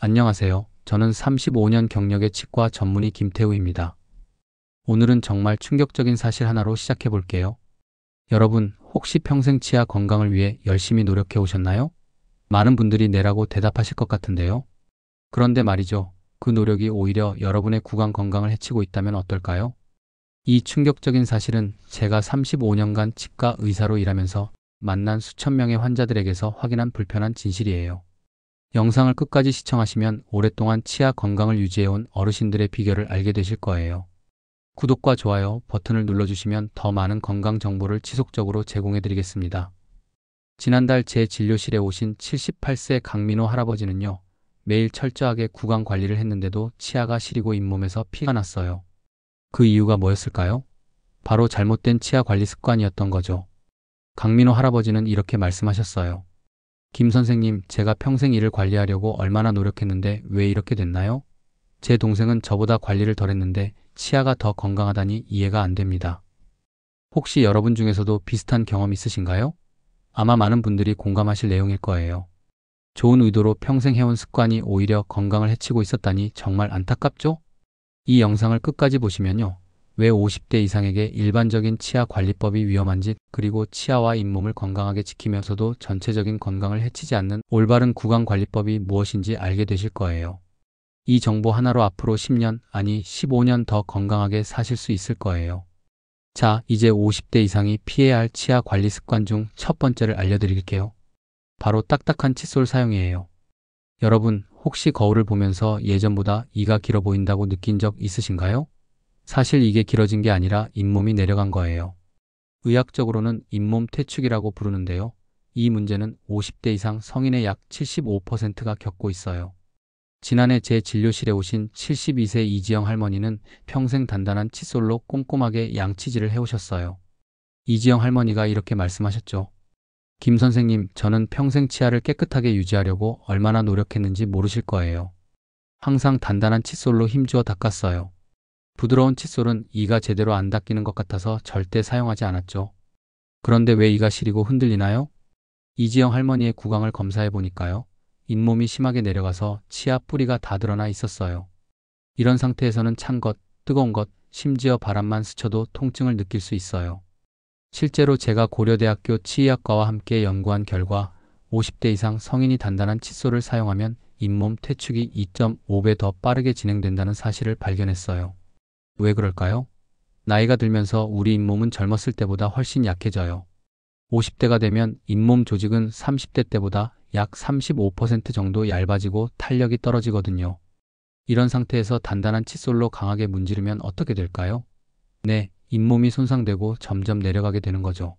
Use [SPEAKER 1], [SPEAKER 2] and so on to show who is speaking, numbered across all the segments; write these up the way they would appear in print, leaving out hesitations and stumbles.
[SPEAKER 1] 안녕하세요. 저는 35년 경력의 치과 전문의 김태우입니다. 오늘은 정말 충격적인 사실 하나로 시작해 볼게요. 여러분, 혹시 평생 치아 건강을 위해 열심히 노력해 오셨나요? 많은 분들이 네라고 대답하실 것 같은데요. 그런데 말이죠. 그 노력이 오히려 여러분의 구강 건강을 해치고 있다면 어떨까요? 이 충격적인 사실은 제가 35년간 치과 의사로 일하면서 만난 수천 명의 환자들에게서 확인한 불편한 진실이에요. 영상을 끝까지 시청하시면 오랫동안 치아 건강을 유지해온 어르신들의 비결을 알게 되실 거예요. 구독과 좋아요 버튼을 눌러주시면 더 많은 건강 정보를 지속적으로 제공해드리겠습니다. 지난달 제 진료실에 오신 78세 강민호 할아버지는요. 매일 철저하게 구강 관리를 했는데도 치아가 시리고 잇몸에서 피가 났어요. 그 이유가 뭐였을까요? 바로 잘못된 치아 관리 습관이었던 거죠. 강민호 할아버지는 이렇게 말씀하셨어요. 김 선생님, 제가 평생 이를 관리하려고 얼마나 노력했는데 왜 이렇게 됐나요? 제 동생은 저보다 관리를 덜 했는데 치아가 더 건강하다니 이해가 안 됩니다. 혹시 여러분 중에서도 비슷한 경험 있으신가요? 아마 많은 분들이 공감하실 내용일 거예요. 좋은 의도로 평생 해온 습관이 오히려 건강을 해치고 있었다니 정말 안타깝죠? 이 영상을 끝까지 보시면요. 왜 50대 이상에게 일반적인 치아 관리법이 위험한지, 그리고 치아와 잇몸을 건강하게 지키면서도 전체적인 건강을 해치지 않는 올바른 구강 관리법이 무엇인지 알게 되실 거예요. 이 정보 하나로 앞으로 10년, 아니 15년 더 건강하게 사실 수 있을 거예요. 자, 이제 50대 이상이 피해야 할 치아 관리 습관 중 첫 번째를 알려드릴게요. 바로 딱딱한 칫솔 사용이에요. 여러분, 혹시 거울을 보면서 예전보다 이가 길어 보인다고 느낀 적 있으신가요? 사실 이게 길어진 게 아니라 잇몸이 내려간 거예요. 의학적으로는 잇몸 퇴축이라고 부르는데요. 이 문제는 50대 이상 성인의 약 75%가 겪고 있어요. 지난해 제 진료실에 오신 72세 이지영 할머니는 평생 단단한 칫솔로 꼼꼼하게 양치질을 해오셨어요. 이지영 할머니가 이렇게 말씀하셨죠. 김 선생님, 저는 평생 치아를 깨끗하게 유지하려고 얼마나 노력했는지 모르실 거예요. 항상 단단한 칫솔로 힘주어 닦았어요. 부드러운 칫솔은 이가 제대로 안 닦이는 것 같아서 절대 사용하지 않았죠. 그런데 왜 이가 시리고 흔들리나요? 이지영 할머니의 구강을 검사해 보니까요. 잇몸이 심하게 내려가서 치아 뿌리가 다 드러나 있었어요. 이런 상태에서는 찬 것, 뜨거운 것, 심지어 바람만 스쳐도 통증을 느낄 수 있어요. 실제로 제가 고려대학교 치의학과와 함께 연구한 결과 50대 이상 성인이 단단한 칫솔을 사용하면 잇몸 퇴축이 2.5배 더 빠르게 진행된다는 사실을 발견했어요. 왜 그럴까요? 나이가 들면서 우리 잇몸은 젊었을 때보다 훨씬 약해져요. 50대가 되면 잇몸 조직은 30대 때보다 약 35% 정도 얇아지고 탄력이 떨어지거든요. 이런 상태에서 단단한 칫솔로 강하게 문지르면 어떻게 될까요? 네, 잇몸이 손상되고 점점 내려가게 되는 거죠.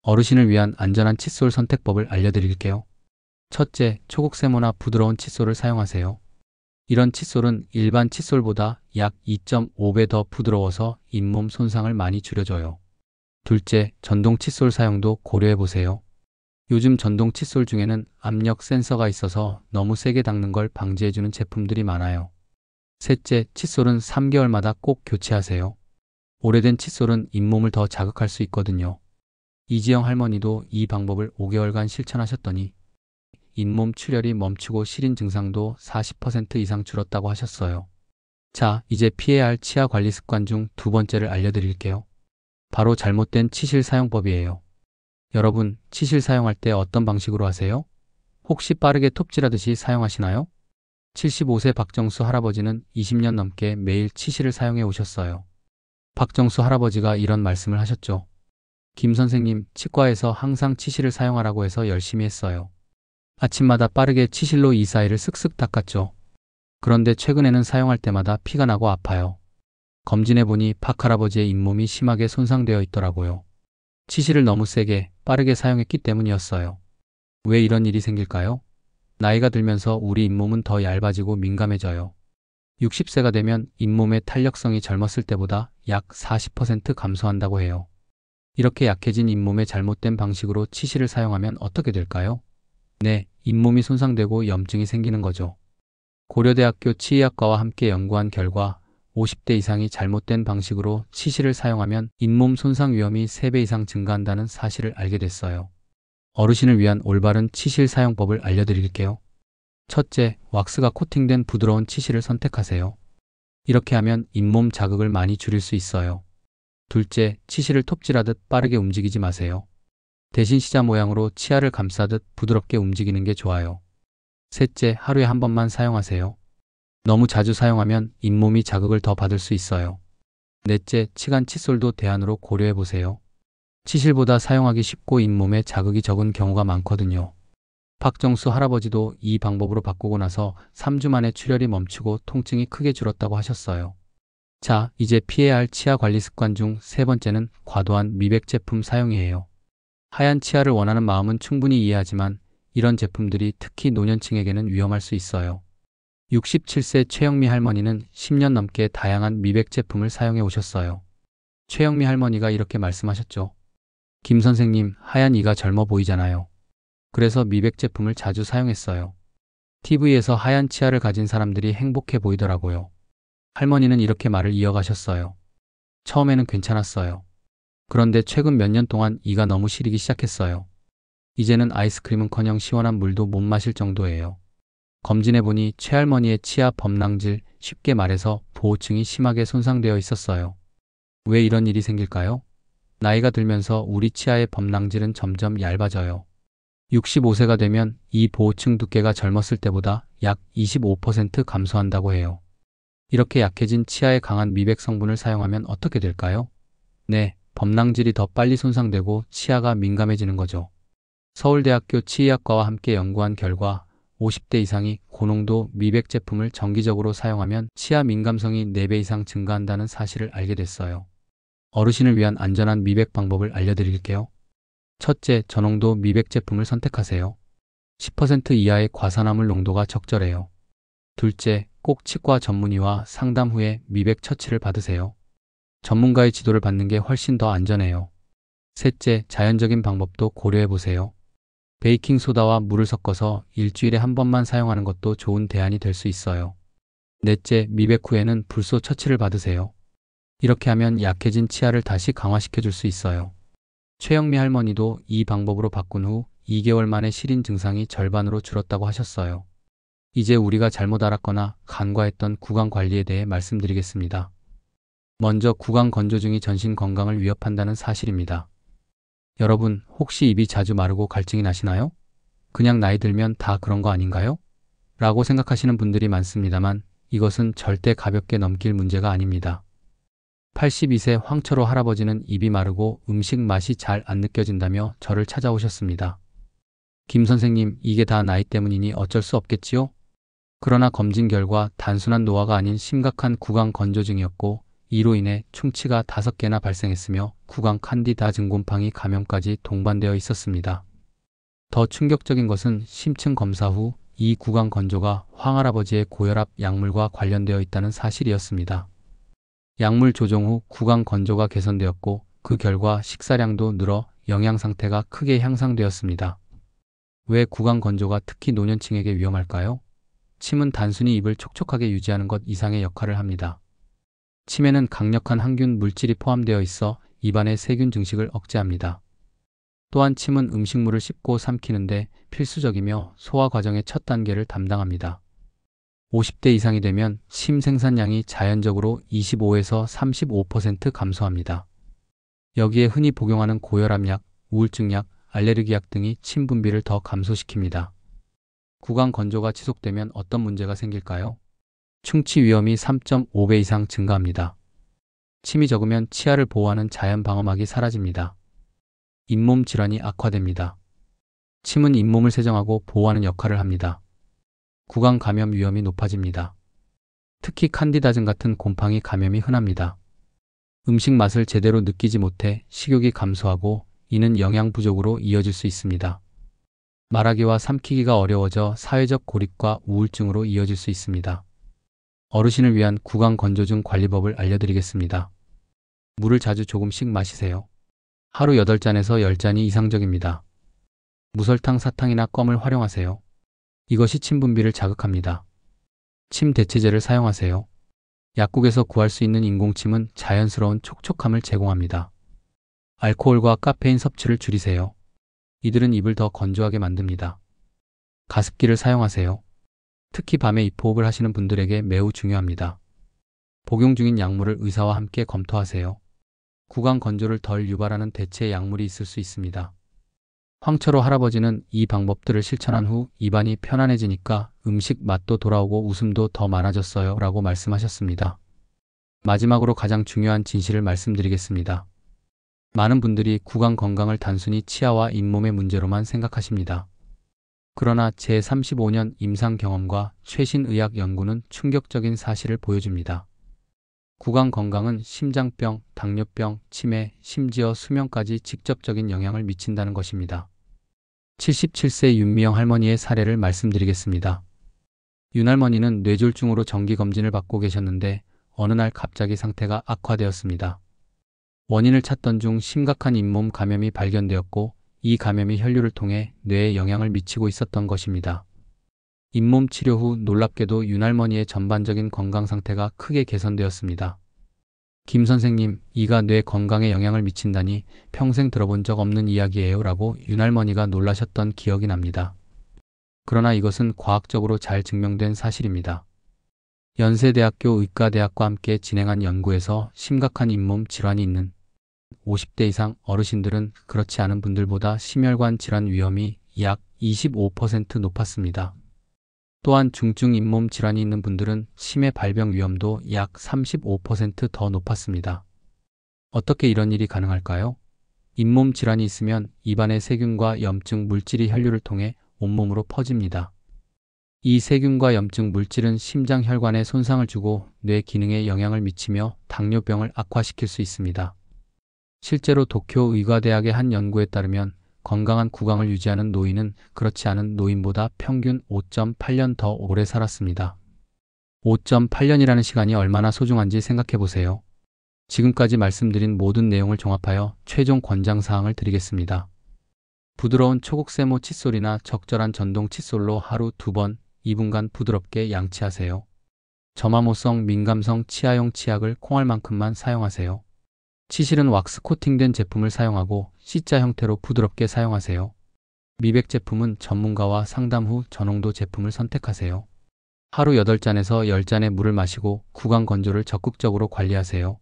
[SPEAKER 1] 어르신을 위한 안전한 칫솔 선택법을 알려드릴게요. 첫째, 초곡세모나 부드러운 칫솔을 사용하세요. 이런 칫솔은 일반 칫솔보다 약 2.5배 더 부드러워서 잇몸 손상을 많이 줄여줘요. 둘째, 전동 칫솔 사용도 고려해보세요. 요즘 전동 칫솔 중에는 압력 센서가 있어서 너무 세게 닦는 걸 방지해주는 제품들이 많아요. 셋째, 칫솔은 3개월마다 꼭 교체하세요. 오래된 칫솔은 잇몸을 더 자극할 수 있거든요. 이지영 할머니도 이 방법을 5개월간 실천하셨더니 잇몸 출혈이 멈추고 시린 증상도 40% 이상 줄었다고 하셨어요. 자, 이제 피해야 할 치아 관리 습관 중 두 번째를 알려드릴게요. 바로 잘못된 치실 사용법이에요. 여러분, 치실 사용할 때 어떤 방식으로 하세요? 혹시 빠르게 톱질하듯이 사용하시나요? 75세 박정수 할아버지는 20년 넘게 매일 치실을 사용해 오셨어요. 박정수 할아버지가 이런 말씀을 하셨죠. 김 선생님, 치과에서 항상 치실을 사용하라고 해서 열심히 했어요. 아침마다 빠르게 치실로 이 사이를 쓱쓱 닦았죠. 그런데 최근에는 사용할 때마다 피가 나고 아파요. 검진해보니 박 할아버지의 잇몸이 심하게 손상되어 있더라고요. 치실을 너무 세게, 빠르게 사용했기 때문이었어요. 왜 이런 일이 생길까요? 나이가 들면서 우리 잇몸은 더 얇아지고 민감해져요. 60세가 되면 잇몸의 탄력성이 젊었을 때보다 약 40% 감소한다고 해요. 이렇게 약해진 잇몸에 잘못된 방식으로 치실을 사용하면 어떻게 될까요? 네, 잇몸이 손상되고 염증이 생기는 거죠. 고려대학교 치의학과와 함께 연구한 결과 50대 이상이 잘못된 방식으로 치실을 사용하면 잇몸 손상 위험이 3배 이상 증가한다는 사실을 알게 됐어요. 어르신을 위한 올바른 치실 사용법을 알려드릴게요. 첫째, 왁스가 코팅된 부드러운 치실을 선택하세요. 이렇게 하면 잇몸 자극을 많이 줄일 수 있어요. 둘째, 치실을 톱질하듯 빠르게 움직이지 마세요. 대신 시자 모양으로 치아를 감싸듯 부드럽게 움직이는 게 좋아요. 셋째, 하루에 한 번만 사용하세요. 너무 자주 사용하면 잇몸이 자극을 더 받을 수 있어요. 넷째, 치간 칫솔도 대안으로 고려해 보세요. 치실보다 사용하기 쉽고 잇몸에 자극이 적은 경우가 많거든요. 박정수 할아버지도 이 방법으로 바꾸고 나서 3주 만에 출혈이 멈추고 통증이 크게 줄었다고 하셨어요. 자, 이제 피해야 할 치아 관리 습관 중 세 번째는 과도한 미백 제품 사용이에요. 하얀 치아를 원하는 마음은 충분히 이해하지만 이런 제품들이 특히 노년층에게는 위험할 수 있어요. 67세 최영미 할머니는 10년 넘게 다양한 미백 제품을 사용해 오셨어요. 최영미 할머니가 이렇게 말씀하셨죠. 김 선생님, 하얀 이가 젊어 보이잖아요. 그래서 미백 제품을 자주 사용했어요. TV에서 하얀 치아를 가진 사람들이 행복해 보이더라고요. 할머니는 이렇게 말을 이어가셨어요. 처음에는 괜찮았어요. 그런데 최근 몇 년 동안 이가 너무 시리기 시작했어요. 이제는 아이스크림은커녕 시원한 물도 못 마실 정도예요. 검진해보니 최할머니의 치아 범랑질, 쉽게 말해서 보호층이 심하게 손상되어 있었어요. 왜 이런 일이 생길까요? 나이가 들면서 우리 치아의 범랑질은 점점 얇아져요. 65세가 되면 이 보호층 두께가 젊었을 때보다 약 25% 감소한다고 해요. 이렇게 약해진 치아에 강한 미백 성분을 사용하면 어떻게 될까요? 네, 범랑질이 더 빨리 손상되고 치아가 민감해지는 거죠. 서울대학교 치의학과와 함께 연구한 결과 50대 이상이 고농도 미백 제품을 정기적으로 사용하면 치아 민감성이 4배 이상 증가한다는 사실을 알게 됐어요. 어르신을 위한 안전한 미백 방법을 알려드릴게요. 첫째, 저농도 미백 제품을 선택하세요. 10% 이하의 과산화물 농도가 적절해요. 둘째, 꼭 치과 전문의와 상담 후에 미백 처치를 받으세요. 전문가의 지도를 받는 게 훨씬 더 안전해요. 셋째, 자연적인 방법도 고려해보세요. 베이킹소다와 물을 섞어서 일주일에 한 번만 사용하는 것도 좋은 대안이 될 수 있어요. 넷째, 미백 후에는 불소 처치를 받으세요. 이렇게 하면 약해진 치아를 다시 강화시켜줄 수 있어요. 최영미 할머니도 이 방법으로 바꾼 후 2개월 만에 시린 증상이 절반으로 줄었다고 하셨어요. 이제 우리가 잘못 알았거나 간과했던 구강 관리에 대해 말씀드리겠습니다. 먼저 구강 건조증이 전신 건강을 위협한다는 사실입니다. 여러분, 혹시 입이 자주 마르고 갈증이 나시나요? 그냥 나이 들면 다 그런 거 아닌가요? 라고 생각하시는 분들이 많습니다만 이것은 절대 가볍게 넘길 문제가 아닙니다. 82세 황철호 할아버지는 입이 마르고 음식 맛이 잘 안 느껴진다며 저를 찾아오셨습니다. 김 선생님, 이게 다 나이 때문이니 어쩔 수 없겠지요? 그러나 검진 결과 단순한 노화가 아닌 심각한 구강 건조증이었고 이로 인해 충치가 5개나 발생했으며 구강 칸디다 증곰팡이 감염까지 동반되어 있었습니다. 더 충격적인 것은 심층 검사 후 이 구강 건조가 황할아버지의 고혈압 약물과 관련되어 있다는 사실이었습니다. 약물 조정 후 구강 건조가 개선되었고 그 결과 식사량도 늘어 영양 상태가 크게 향상되었습니다. 왜 구강 건조가 특히 노년층에게 위험할까요? 침은 단순히 입을 촉촉하게 유지하는 것 이상의 역할을 합니다. 침에는 강력한 항균 물질이 포함되어 있어 입안의 세균 증식을 억제합니다. 또한 침은 음식물을 씹고 삼키는데 필수적이며 소화 과정의 첫 단계를 담당합니다. 50대 이상이 되면 침 생산량이 자연적으로 25에서 35% 감소합니다. 여기에 흔히 복용하는 고혈압약, 우울증약, 알레르기약 등이 침 분비를 더 감소시킵니다. 구강 건조가 지속되면 어떤 문제가 생길까요? 충치 위험이 3.5배 이상 증가합니다. 침이 적으면 치아를 보호하는 자연 방어막이 사라집니다. 잇몸 질환이 악화됩니다. 침은 잇몸을 세정하고 보호하는 역할을 합니다. 구강 감염 위험이 높아집니다. 특히 칸디다증 같은 곰팡이 감염이 흔합니다. 음식 맛을 제대로 느끼지 못해 식욕이 감소하고 이는 영양 부족으로 이어질 수 있습니다. 말하기와 삼키기가 어려워져 사회적 고립과 우울증으로 이어질 수 있습니다. 어르신을 위한 구강 건조증 관리법을 알려드리겠습니다. 물을 자주 조금씩 마시세요. 하루 8잔에서 10잔이 이상적입니다. 무설탕, 사탕이나 껌을 활용하세요. 이것이 침 분비를 자극합니다. 침 대체제를 사용하세요. 약국에서 구할 수 있는 인공침은 자연스러운 촉촉함을 제공합니다. 알코올과 카페인 섭취를 줄이세요. 이들은 입을 더 건조하게 만듭니다. 가습기를 사용하세요. 특히 밤에 입호흡을 하시는 분들에게 매우 중요합니다. 복용 중인 약물을 의사와 함께 검토하세요. 구강 건조를 덜 유발하는 대체 약물이 있을 수 있습니다. 황철호 할아버지는 이 방법들을 실천한 후 입안이 편안해지니까 음식 맛도 돌아오고 웃음도 더 많아졌어요 라고 말씀하셨습니다. 마지막으로 가장 중요한 진실을 말씀드리겠습니다. 많은 분들이 구강 건강을 단순히 치아와 잇몸의 문제로만 생각하십니다. 그러나 제 35년 임상 경험과 최신 의학 연구는 충격적인 사실을 보여줍니다. 구강 건강은 심장병, 당뇨병, 치매, 심지어 수명까지 직접적인 영향을 미친다는 것입니다. 77세 윤미영 할머니의 사례를 말씀드리겠습니다. 윤 할머니는 뇌졸중으로 정기검진을 받고 계셨는데 어느 날 갑자기 상태가 악화되었습니다. 원인을 찾던 중 심각한 잇몸 감염이 발견되었고 이 감염이 혈류를 통해 뇌에 영향을 미치고 있었던 것입니다. 잇몸 치료 후 놀랍게도 윤 할머니의 전반적인 건강 상태가 크게 개선되었습니다. 김 선생님, 이가 뇌 건강에 영향을 미친다니 평생 들어본 적 없는 이야기예요 라고 윤 할머니가 놀라셨던 기억이 납니다. 그러나 이것은 과학적으로 잘 증명된 사실입니다. 연세대학교 의과대학과 함께 진행한 연구에서 심각한 잇몸 질환이 있는 50대 이상 어르신들은 그렇지 않은 분들보다 심혈관 질환 위험이 약 25% 높았습니다. 또한 중증 잇몸 질환이 있는 분들은 치매 발병 위험도 약 35% 더 높았습니다. 어떻게 이런 일이 가능할까요? 잇몸 질환이 있으면 입안의 세균과 염증 물질이 혈류를 통해 온몸으로 퍼집니다. 이 세균과 염증 물질은 심장 혈관에 손상을 주고 뇌 기능에 영향을 미치며 당뇨병을 악화시킬 수 있습니다. 실제로 도쿄 의과대학의 한 연구에 따르면 건강한 구강을 유지하는 노인은 그렇지 않은 노인보다 평균 5.8년 더 오래 살았습니다. 5.8년이라는 시간이 얼마나 소중한지 생각해 보세요. 지금까지 말씀드린 모든 내용을 종합하여 최종 권장사항을 드리겠습니다. 부드러운 초곡세모 칫솔이나 적절한 전동 칫솔로 하루 2번, 2분간 부드럽게 양치하세요. 점화모성 민감성 치아용 치약을 콩알만큼만 사용하세요. 치실은 왁스 코팅된 제품을 사용하고 C자 형태로 부드럽게 사용하세요. 미백 제품은 전문가와 상담 후 저농도 제품을 선택하세요. 하루 8잔에서 10잔의 물을 마시고 구강 건조를 적극적으로 관리하세요.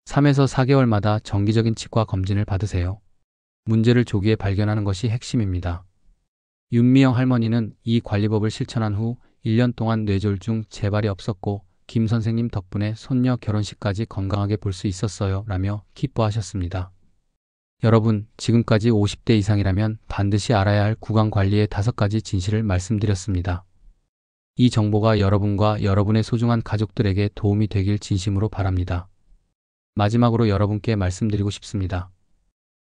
[SPEAKER 1] 3에서 4개월마다 정기적인 치과 검진을 받으세요. 문제를 조기에 발견하는 것이 핵심입니다. 윤미영 할머니는 이 관리법을 실천한 후 1년 동안 뇌졸중 재발이 없었고 김 선생님 덕분에 손녀 결혼식까지 건강하게 볼 수 있었어요 라며 기뻐하셨습니다. 여러분, 지금까지 50대 이상이라면 반드시 알아야 할 구강 관리의 5가지 진실을 말씀드렸습니다. 이 정보가 여러분과 여러분의 소중한 가족들에게 도움이 되길 진심으로 바랍니다. 마지막으로 여러분께 말씀드리고 싶습니다.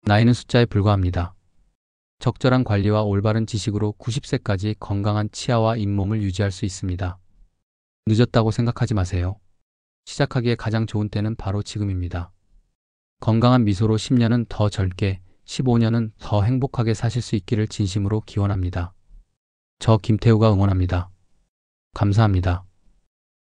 [SPEAKER 1] 나이는 숫자에 불과합니다. 적절한 관리와 올바른 지식으로 90세까지 건강한 치아와 잇몸을 유지할 수 있습니다. 늦었다고 생각하지 마세요. 시작하기에 가장 좋은 때는 바로 지금입니다. 건강한 미소로 10년은 더 젊게, 15년은 더 행복하게 사실 수 있기를 진심으로 기원합니다. 저 김태우가 응원합니다. 감사합니다.